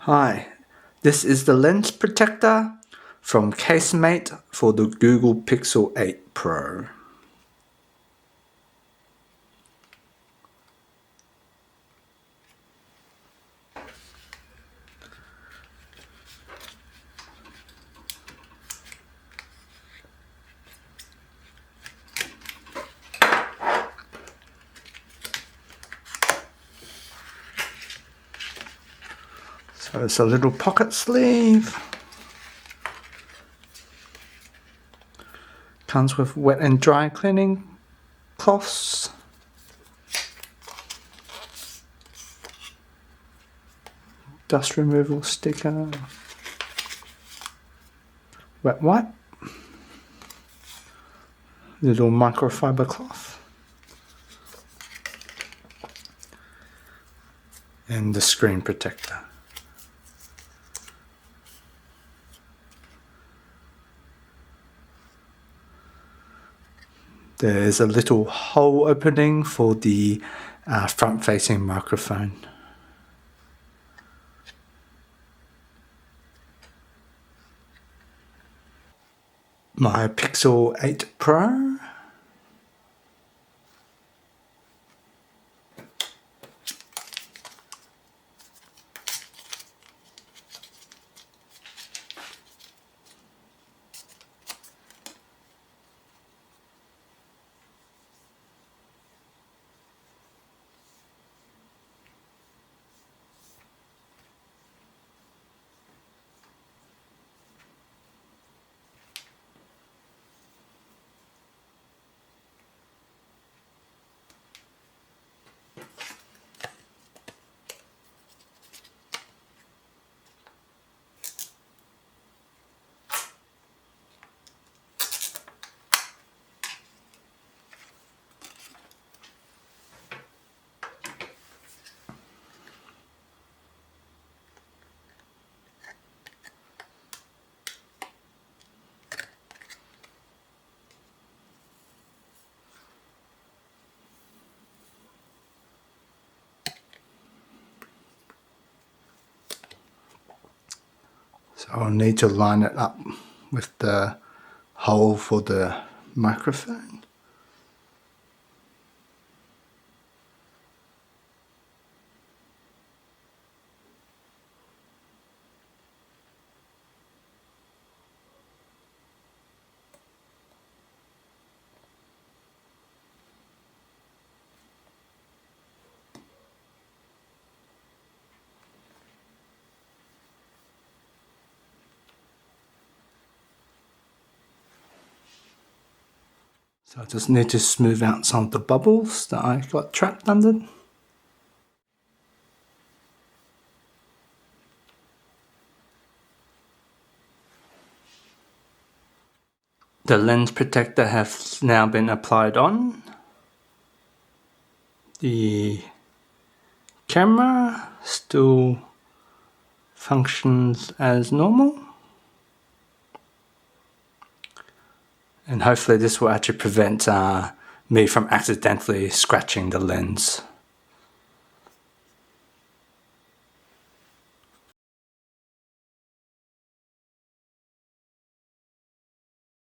Hi, this is the lens protector from Casemate for the Google Pixel 8 Pro. So it's a little pocket sleeve. Comes with wet and dry cleaning cloths. Dust removal sticker. Wet wipe. Little microfiber cloth. And the screen protector. There is a little hole opening for the front-facing microphone. My Pixel 8 Pro. So I'll need to line it up with the hole for the microphone. So I just need to smooth out some of the bubbles that I got trapped under. The lens protector has now been applied on. The camera still functions as normal. And hopefully this will actually prevent me from accidentally scratching the lens.